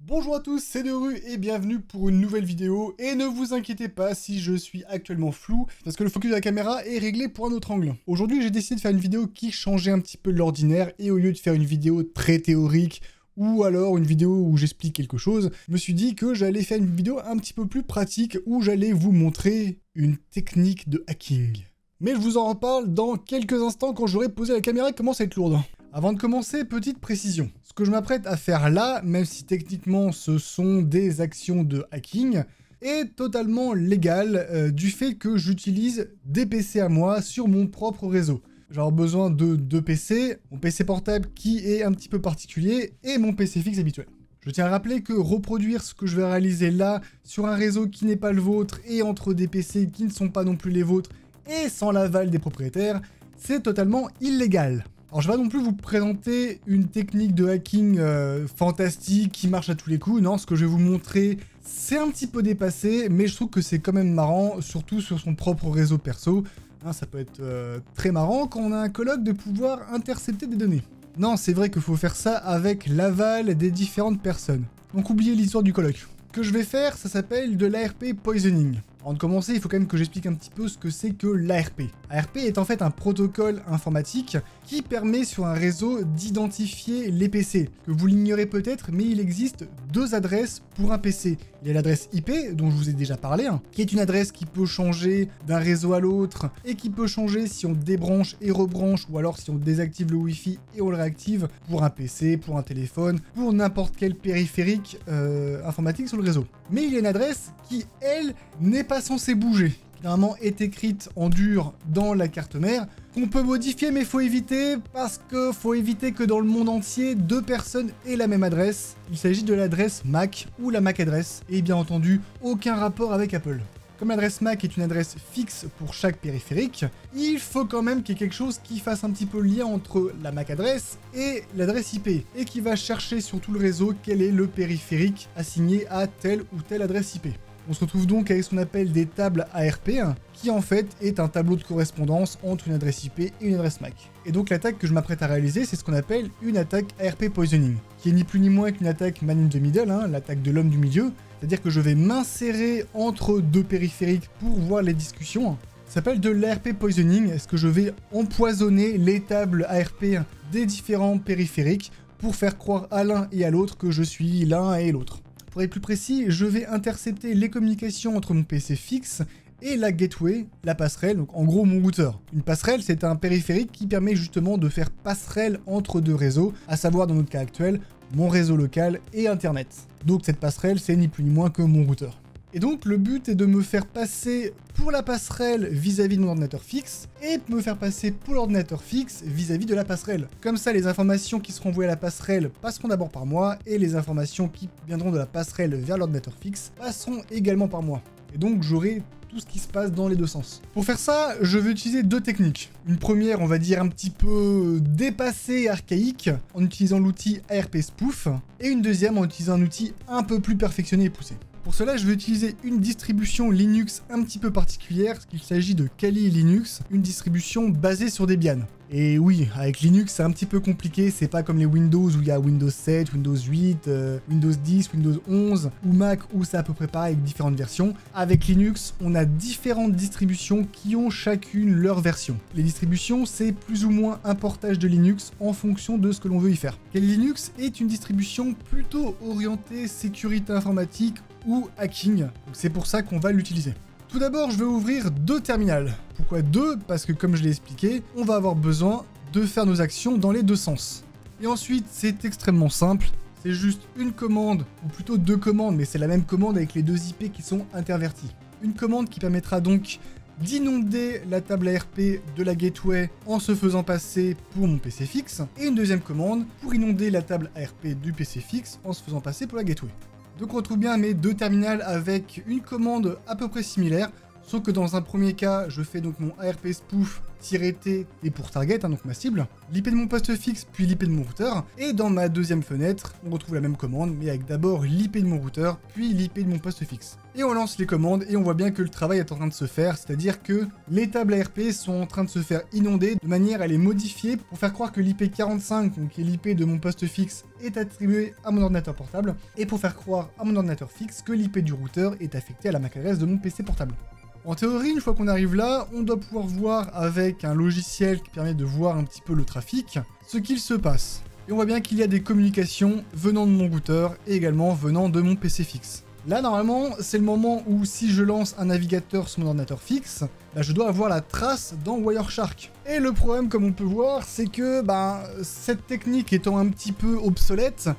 Bonjour à tous, c'est Deru et bienvenue pour une nouvelle vidéo. Et ne vous inquiétez pas si je suis actuellement flou, parce que le focus de la caméra est réglé pour un autre angle. Aujourd'hui, j'ai décidé de faire une vidéo qui changeait un petit peu de l'ordinaire, et au lieu de faire une vidéo très théorique, ou alors une vidéo où j'explique quelque chose, je me suis dit que j'allais faire une vidéo un petit peu plus pratique, où j'allais vous montrer une technique de hacking. Mais je vous en reparle dans quelques instants quand j'aurai posé la caméra qui commence à être lourde. Avant de commencer, petite précision. Ce que je m'apprête à faire là, même si techniquement ce sont des actions de hacking, est totalement légal du fait que j'utilise des PC à moi sur mon propre réseau. J'aurai besoin de deux PC, mon PC portable qui est un petit peu particulier et mon PC fixe habituel. Je tiens à rappeler que reproduire ce que je vais réaliser là sur un réseau qui n'est pas le vôtre et entre des PC qui ne sont pas non plus les vôtres et sans l'aval des propriétaires, c'est totalement illégal. Alors je vais pas non plus vous présenter une technique de hacking fantastique qui marche à tous les coups, non, ce que je vais vous montrer c'est un petit peu dépassé, mais je trouve que c'est quand même marrant, surtout sur son propre réseau perso. Hein, ça peut être très marrant quand on a un coloc de pouvoir intercepter des données. Non, c'est vrai qu'il faut faire ça avec l'aval des différentes personnes. Donc oubliez l'histoire du coloc. Ce que je vais faire, ça s'appelle de l'ARP poisoning. Avant de commencer, il faut quand même que j'explique un petit peu ce que c'est que l'ARP. ARP est en fait un protocole informatique qui permet sur un réseau d'identifier les PC. Que vous l'ignorez peut-être, mais il existe deux adresses pour un PC. Il y a l'adresse IP, dont je vous ai déjà parlé, qui est une adresse qui peut changer d'un réseau à l'autre, et qui peut changer si on débranche et rebranche, ou alors si on désactive le Wi-Fi et on le réactive pour un PC, pour un téléphone, pour n'importe quel périphérique informatique sur le réseau. Mais il y a une adresse qui, elle, n'est pas censée bouger. Qui normalement est écrite en dur dans la carte mère, qu'on peut modifier mais faut éviter, parce que faut éviter que dans le monde entier, deux personnes aient la même adresse. Il s'agit de l'adresse MAC ou la MAC adresse, et bien entendu, aucun rapport avec Apple. Comme l'adresse MAC est une adresse fixe pour chaque périphérique, il faut quand même qu'il y ait quelque chose qui fasse un petit peu le lien entre la MAC adresse et l'adresse IP, et qui va chercher sur tout le réseau quel est le périphérique assigné à telle ou telle adresse IP. On se retrouve donc avec ce qu'on appelle des tables ARP, qui en fait est un tableau de correspondance entre une adresse IP et une adresse MAC. Et donc l'attaque que je m'apprête à réaliser, c'est ce qu'on appelle une attaque ARP poisoning, qui est ni plus ni moins qu'une attaque man in the middle, l'attaque de l'homme du milieu, c'est-à-dire que je vais m'insérer entre deux périphériques pour voir les discussions. Ça s'appelle de l'ARP poisoning, est-ce que je vais empoisonner les tables ARP des différents périphériques pour faire croire à l'un et à l'autre que je suis l'un et l'autre. Pour être plus précis, je vais intercepter les communications entre mon PC fixe et la gateway, la passerelle, donc en gros mon routeur. Une passerelle, c'est un périphérique qui permet justement de faire passerelle entre deux réseaux, à savoir dans notre cas actuel, mon réseau local et Internet. Donc cette passerelle, c'est ni plus ni moins que mon routeur. Et donc le but est de me faire passer pour la passerelle vis-à-vis de mon ordinateur fixe et me faire passer pour l'ordinateur fixe vis-à-vis de la passerelle. Comme ça, les informations qui seront envoyées à la passerelle passeront d'abord par moi et les informations qui viendront de la passerelle vers l'ordinateur fixe passeront également par moi. Et donc j'aurai tout ce qui se passe dans les deux sens. Pour faire ça, je vais utiliser deux techniques. Une première, on va dire un petit peu dépassée et archaïque, en utilisant l'outil ARP Spoof, et une deuxième en utilisant un outil un peu plus perfectionné et poussé. Pour cela, je vais utiliser une distribution Linux un petit peu particulière, parce qu'il s'agit de Kali Linux, une distribution basée sur Debian. Et oui, avec Linux, c'est un petit peu compliqué, c'est pas comme les Windows où il y a Windows 7, Windows 8, Windows 10, Windows 11, ou Mac où c'est à peu près pareil avec différentes versions. Avec Linux, on a différentes distributions qui ont chacune leur version. Les distributions, c'est plus ou moins un portage de Linux en fonction de ce que l'on veut y faire. Kali Linux est une distribution plutôt orientée sécurité informatique ou hacking, donc c'est pour ça qu'on va l'utiliser. Tout d'abord, je vais ouvrir deux terminals. Pourquoi deux? Parce que comme je l'ai expliqué, on va avoir besoin de faire nos actions dans les deux sens. Et ensuite, c'est extrêmement simple, c'est juste une commande, ou plutôt deux commandes, mais c'est la même commande avec les deux IP qui sont intervertis. Une commande qui permettra donc d'inonder la table ARP de la gateway en se faisant passer pour mon PC fixe, et une deuxième commande pour inonder la table ARP du PC fixe en se faisant passer pour la gateway. Donc on retrouve bien mes deux terminals avec une commande à peu près similaire, Sauf que dans un premier cas, je fais donc mon ARP spoof -t et pour target, hein, donc ma cible, l'IP de mon poste fixe, puis l'IP de mon routeur, et dans ma deuxième fenêtre, on retrouve la même commande, mais avec d'abord l'IP de mon routeur, puis l'IP de mon poste fixe. Et on lance les commandes, et on voit bien que le travail est en train de se faire, c'est-à-dire que les tables ARP sont en train de se faire inonder, de manière à les modifier pour faire croire que l'IP 45, donc qui est l'IP de mon poste fixe, est attribué à mon ordinateur portable, et pour faire croire à mon ordinateur fixe que l'IP du routeur est affecté à la MAC adresse de mon PC portable. En théorie, une fois qu'on arrive là, on doit pouvoir voir avec un logiciel qui permet de voir un petit peu le trafic, ce qu'il se passe. Et on voit bien qu'il y a des communications venant de mon routeur et également venant de mon PC fixe. Là, normalement, c'est le moment où si je lance un navigateur sur mon ordinateur fixe, je dois avoir la trace dans Wireshark. Et le problème, comme on peut voir, c'est que cette technique étant un petit peu obsolète,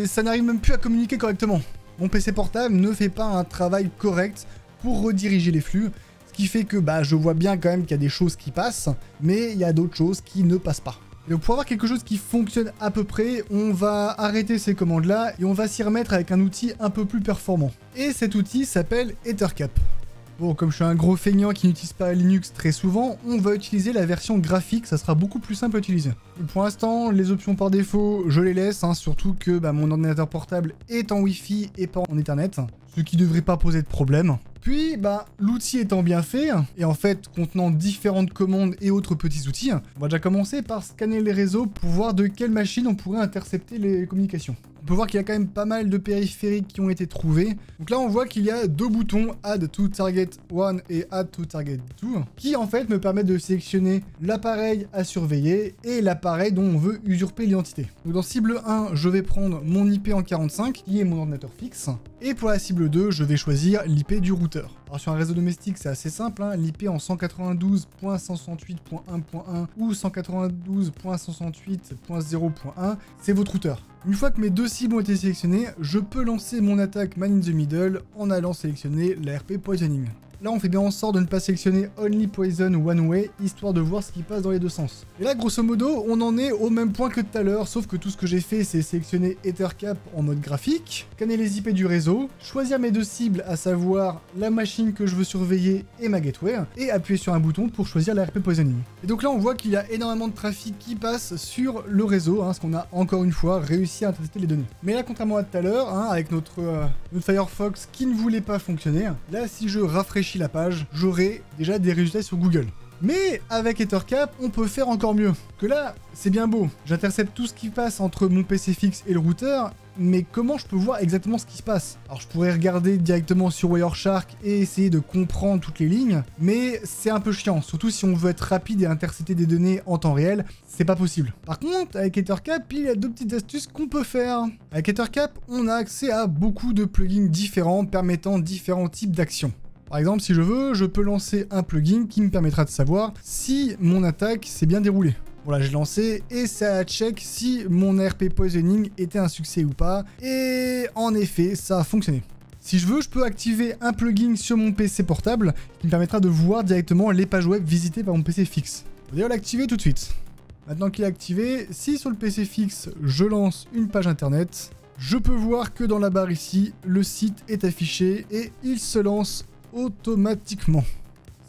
ça n'arrive même plus à communiquer correctement. Mon PC portable ne fait pas un travail correct pour rediriger les flux, ce qui fait que je vois bien quand même qu'il y a des choses qui passent, mais il y a d'autres choses qui ne passent pas. Et pour avoir quelque chose qui fonctionne à peu près, on va arrêter ces commandes-là et on va s'y remettre avec un outil un peu plus performant. Et cet outil s'appelle Ethercap. Bon, comme je suis un gros feignant qui n'utilise pas Linux très souvent, on va utiliser la version graphique, ça sera beaucoup plus simple à utiliser. Et pour l'instant, les options par défaut, je les laisse, surtout que mon ordinateur portable est en Wi-Fi et pas en Ethernet, ce qui ne devrait pas poser de problème. Puis, l'outil étant bien fait, et en fait contenant différentes commandes et autres petits outils, on va déjà commencer par scanner les réseaux pour voir de quelle machine on pourrait intercepter les communications. On peut voir qu'il y a quand même pas mal de périphériques qui ont été trouvés. Donc là, on voit qu'il y a deux boutons, Add to Target 1 et Add to Target 2, qui en fait me permettent de sélectionner l'appareil à surveiller et l'appareil dont on veut usurper l'identité. Donc dans cible 1, je vais prendre mon IP en 45, qui est mon ordinateur fixe. Et pour la cible 2, je vais choisir l'IP du routeur. Alors sur un réseau domestique, c'est assez simple, l'IP en 192.168.1.1 ou 192.168.0.1, c'est votre routeur. Une fois que mes deux cibles ont été sélectionnées, je peux lancer mon attaque Man in the Middle en allant sélectionner l'ARP Poisoning. Là, on fait bien en sorte de ne pas sélectionner Only Poison One Way, histoire de voir ce qui passe dans les deux sens. Et là, grosso modo, on en est au même point que tout à l'heure, sauf que tout ce que j'ai fait, c'est sélectionner Ethercap en mode graphique, scanner les IP du réseau, choisir mes deux cibles, à savoir la machine que je veux surveiller et ma gateway, et appuyer sur un bouton pour choisir l'ARP Poisoning. Et donc là, on voit qu'il y a énormément de trafic qui passe sur le réseau, parce qu'on a encore une fois réussi à intercepter les données. Mais là, contrairement à tout à l'heure, avec notre Firefox qui ne voulait pas fonctionner, là, si je rafraîchis la page, j'aurai déjà des résultats sur Google. Mais avec Ethercap, on peut faire encore mieux. Que là, c'est bien beau. J'intercepte tout ce qui passe entre mon PC fixe et le routeur, mais comment je peux voir exactement ce qui se passe? Alors je pourrais regarder directement sur Wireshark et essayer de comprendre toutes les lignes, mais c'est un peu chiant, surtout si on veut être rapide et intercepter des données en temps réel, c'est pas possible. Par contre, avec Ethercap, il y a deux petites astuces qu'on peut faire. Avec Ethercap, on a accès à beaucoup de plugins différents permettant différents types d'actions. Par exemple, si je veux, je peux lancer un plugin qui me permettra de savoir si mon attaque s'est bien déroulée. Voilà, j'ai lancé et ça check si mon ARP Poisoning était un succès ou pas. Et en effet, ça a fonctionné. Si je veux, je peux activer un plugin sur mon PC portable qui me permettra de voir directement les pages web visitées par mon PC fixe. On va d'ailleurs l'activer tout de suite. Maintenant qu'il est activé, si sur le PC fixe, je lance une page internet, je peux voir que dans la barre ici, le site est affiché et il se lance automatiquement.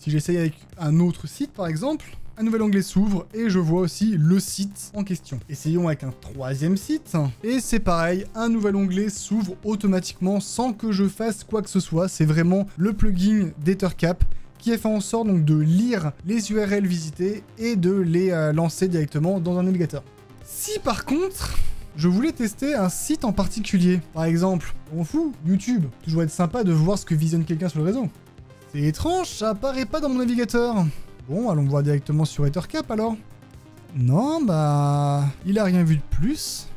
Si j'essaye avec un autre site par exemple, un nouvel onglet s'ouvre et je vois aussi le site en question. Essayons avec un troisième site et c'est pareil, un nouvel onglet s'ouvre automatiquement sans que je fasse quoi que ce soit. C'est vraiment le plugin d'Ethercap qui a fait en sorte donc de lire les URL visitées et de les lancer directement dans un navigateur. Si par contre je voulais tester un site en particulier, par exemple, on fout, YouTube, toujours être sympa de voir ce que visionne quelqu'un sur le réseau. C'est étrange, ça apparaît pas dans mon navigateur. Bon, allons voir directement sur Ethercap alors. Non, il a rien vu de plus.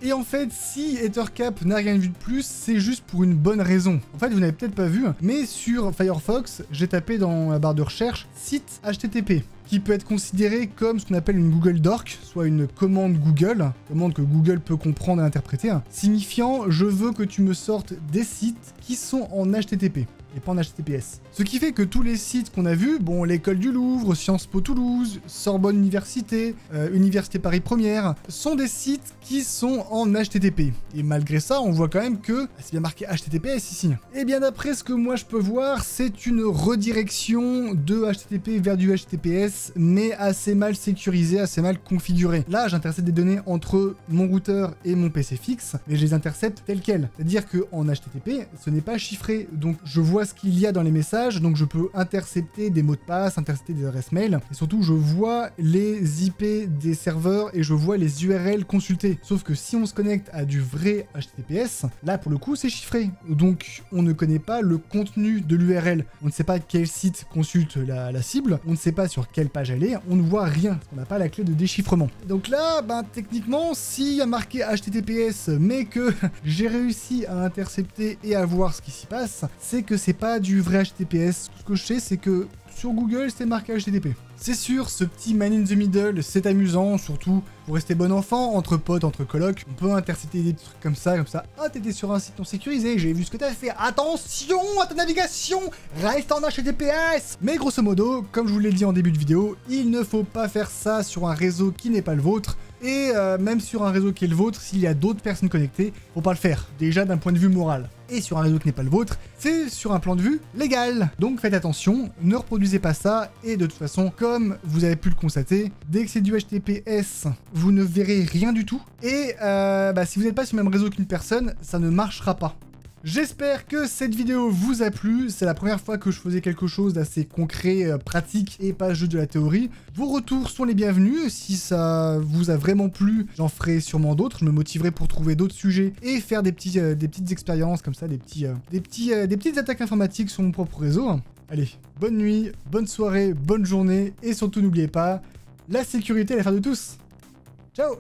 Et en fait, si Ethercap n'a rien vu de plus, c'est juste pour une bonne raison. En fait, vous n'avez peut-être pas vu, mais sur Firefox, j'ai tapé dans la barre de recherche site HTTP, qui peut être considéré comme ce qu'on appelle une Google Dork, soit une commande Google, commande que Google peut comprendre et interpréter, signifiant je veux que tu me sortes des sites qui sont en HTTP. et pas en HTTPS. Ce qui fait que tous les sites qu'on a vus, bon, l'école du Louvre, Sciences Po Toulouse, Sorbonne Université, Université Paris Première, sont des sites qui sont en HTTP. Et malgré ça, on voit quand même que c'est bien marqué HTTPS ici. Et bien d'après ce que moi je peux voir, c'est une redirection de HTTP vers du HTTPS, mais assez mal sécurisée, assez mal configurée. Là, j'intercepte des données entre mon routeur et mon PC fixe, mais je les intercepte telles quelles. C'est-à-dire qu'en HTTP, ce n'est pas chiffré. Donc je vois ce qu'il y a dans les messages, donc je peux intercepter des mots de passe, intercepter des adresses mail, et surtout je vois les IP des serveurs et je vois les URL consultées. Sauf que si on se connecte à du vrai HTTPS, là pour le coup c'est chiffré. Donc on ne connaît pas le contenu de l'URL. On ne sait pas quel site consulte la cible, on ne sait pas sur quelle page elle est, on ne voit rien, on n'a pas la clé de déchiffrement. Donc là, ben techniquement, s'il y a marqué HTTPS, mais que j'ai réussi à intercepter et à voir ce qui s'y passe, c'est que c'est pas du vrai HTTPS. Ce que je sais, c'est que sur Google, c'est marqué HTTP. C'est sûr, ce petit man in the middle, c'est amusant, surtout pour rester bon enfant, entre potes, entre colocs. On peut intercepter des trucs comme ça. Ah, t'étais sur un site non sécurisé, j'ai vu ce que t'as fait. Attention à ta navigation, reste en HTTPS. Mais grosso modo, comme je vous l'ai dit en début de vidéo, il ne faut pas faire ça sur un réseau qui n'est pas le vôtre. Et même sur un réseau qui est le vôtre, s'il y a d'autres personnes connectées, faut pas le faire. Déjà d'un point de vue moral. Et sur un réseau qui n'est pas le vôtre, c'est sur un plan de vue légal. Donc faites attention, ne reproduisez pas ça. Et de toute façon, comme vous avez pu le constater, dès que c'est du HTTPS, vous ne verrez rien du tout. Et si vous n'êtes pas sur le même réseau qu'une personne, ça ne marchera pas. J'espère que cette vidéo vous a plu, c'est la première fois que je faisais quelque chose d'assez concret, pratique et pas juste de la théorie. Vos retours sont les bienvenus, si ça vous a vraiment plu, j'en ferai sûrement d'autres, je me motiverai pour trouver d'autres sujets et faire des petites expériences comme ça, des petites attaques informatiques sur mon propre réseau. Allez, bonne nuit, bonne soirée, bonne journée et surtout n'oubliez pas, la sécurité est l'affaire de tous. Ciao!